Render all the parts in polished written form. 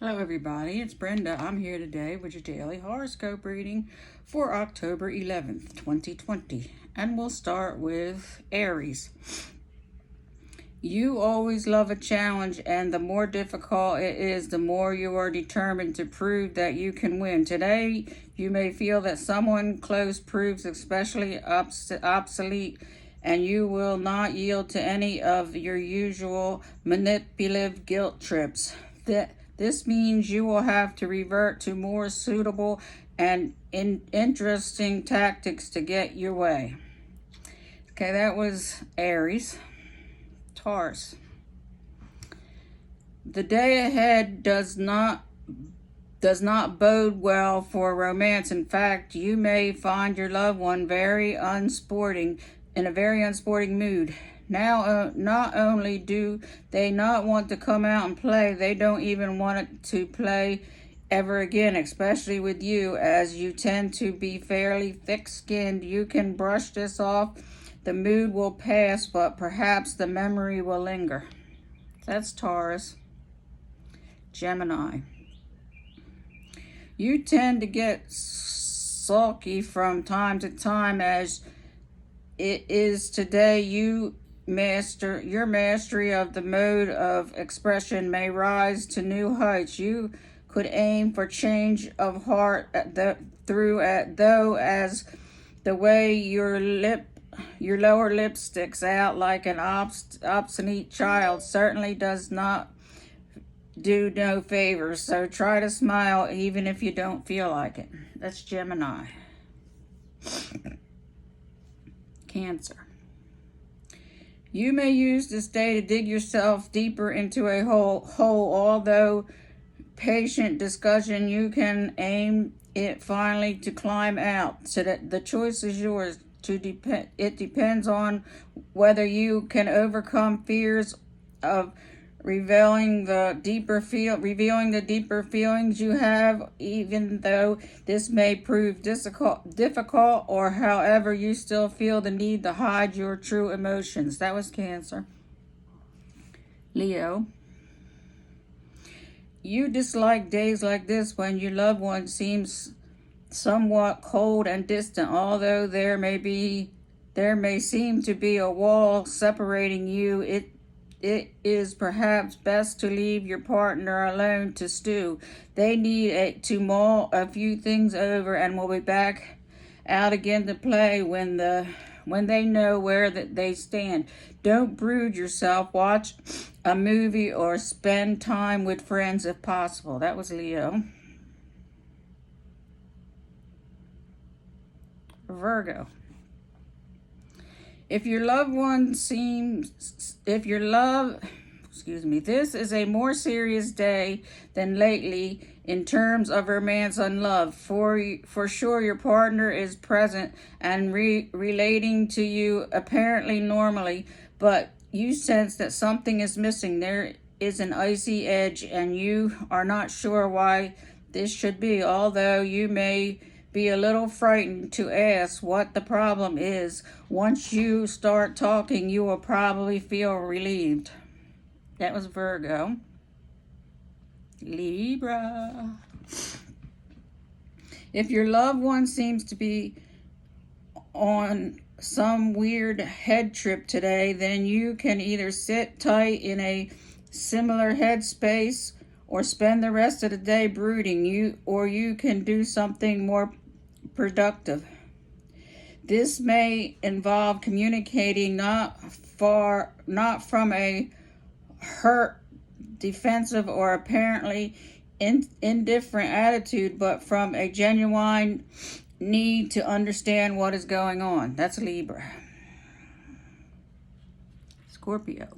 Hello everybody, it's Brenda. I'm here today with your daily horoscope reading for October 11th, 2020. And we'll start with Aries. You always love a challenge, and the more difficult it is, the more you are determined to prove that you can win. Today, you may feel that someone close proves especially obsolete, and you will not yield to any of your usual manipulative guilt trips. This means you will have to revert to more suitable and interesting tactics to get your way. Okay, that was Aries. Taurus. The day ahead does not bode well for romance. In fact, you may find your loved one in a very unsporting mood. Now, not only do they not want to come out and play, they don't even want to play ever again, especially with you, as you tend to be fairly thick-skinned. You can brush this off. The mood will pass, but perhaps the memory will linger. That's Taurus. Gemini. You tend to get sulky from time to time, as it is today. Your mastery of the mode of expression may rise to new heights. You could aim for change of heart though, as the way your lower lip sticks out like an obstinate child certainly does not do no favors. So try to smile even if you don't feel like it. That's Gemini. Cancer. You may use this day to dig yourself deeper into a hole. Although patient discussion, you can aim it finally to climb out. So that the choice is yours. It depends on whether you can overcome fears of revealing the deeper feelings you have, even though this may prove difficult, or however you still feel the need to hide your true emotions. That was Cancer. Leo. You dislike days like this when your loved one seems somewhat cold and distant, although there may seem to be a wall separating you. It is perhaps best to leave your partner alone to stew. They need to mull a few things over and will be back out again to play when they know where they stand. Don't brood yourself. Watch a movie or spend time with friends if possible. That was Leo. Virgo. This is a more serious day than lately in terms of romance and love. For sure, your partner is present and relating to you apparently normally, but you sense that something is missing. There is an icy edge, and you are not sure why this should be, although you may be a little frightened to ask what the problem is. Once you start talking, you will probably feel relieved. That was Virgo. Libra. If your loved one seems to be on some weird head trip today, then you can either sit tight in a similar headspace or spend the rest of the day brooding. You can do something more productive. This may involve communicating not from a hurt, defensive, or apparently indifferent attitude, but from a genuine need to understand what is going on. That's Libra. Scorpio,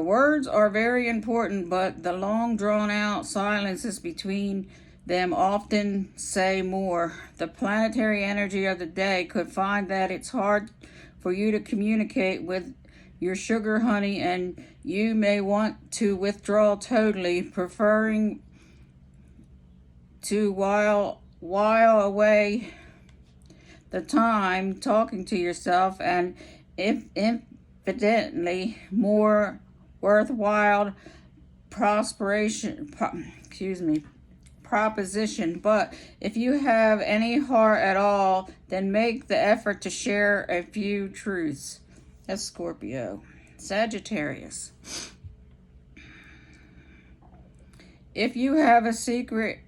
words are very important, but the long drawn out silences between them often say more. The planetary energy of the day could find that it's hard for you to communicate with your sugar honey, and you may want to withdraw totally, preferring to while away the time talking to yourself, and if infinitely more worthwhile proposition, but if you have any heart at all, then make the effort to share a few truths. That's Scorpio. Sagittarius. If you have a secret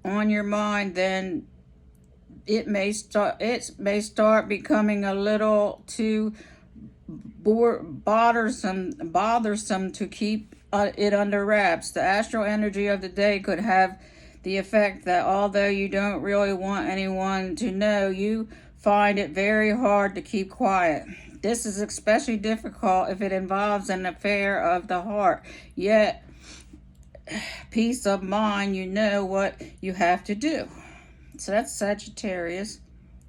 on your mind, then it may start becoming a little too bothersome to keep it under wraps. The astral energy of the day could have the effect that although you don't really want anyone to know, you find it very hard to keep quiet. This is especially difficult if it involves an affair of the heart. Yet, peace of mind, you know what you have to do. So that's Sagittarius.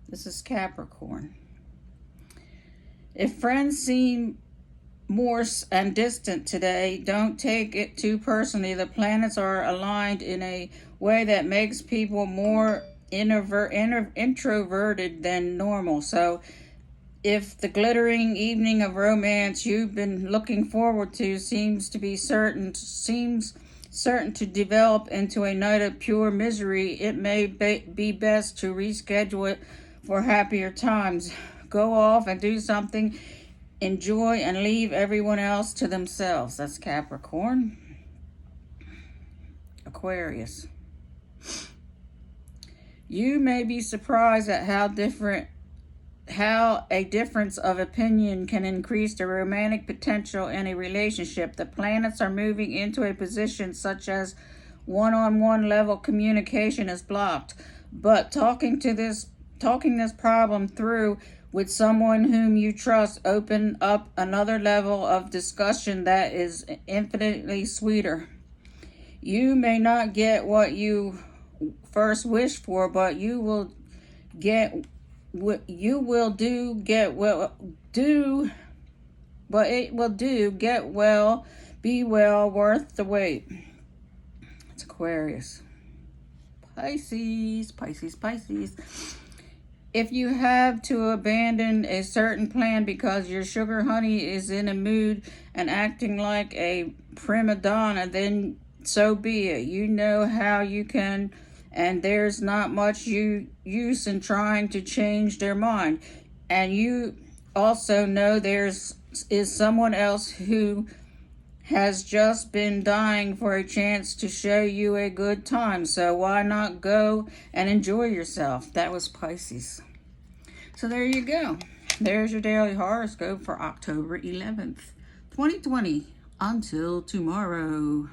This is Capricorn. If friends seem morose and distant today, don't take it too personally. The planets are aligned in a way that makes people more introverted than normal. So if the glittering evening of romance you've been looking forward to seems certain to develop into a night of pure misery, it may be best to reschedule it for happier times. Go off and do something, enjoy, and leave everyone else to themselves. That's Capricorn. Aquarius. You may be surprised at how a difference of opinion can increase the romantic potential in a relationship. The planets are moving into a position such as one-on-one level communication is blocked, but talking this problem through with someone whom you trust open up another level of discussion that is infinitely sweeter. You may not get what you first wished for, but you will get what you will do, get well, do, but it will do, get well, be well, worth the wait. It's Aquarius. Pisces. If you have to abandon a certain plan because your sugar honey is in a mood and acting like a prima donna, then so be it. You know how you can, and there's not much use in trying to change their mind. And you also know is someone else who has just been dying for a chance to show you a good time. So why not go and enjoy yourself? That was Pisces. So there you go. There's your daily horoscope for October 11th, 2020. Until tomorrow.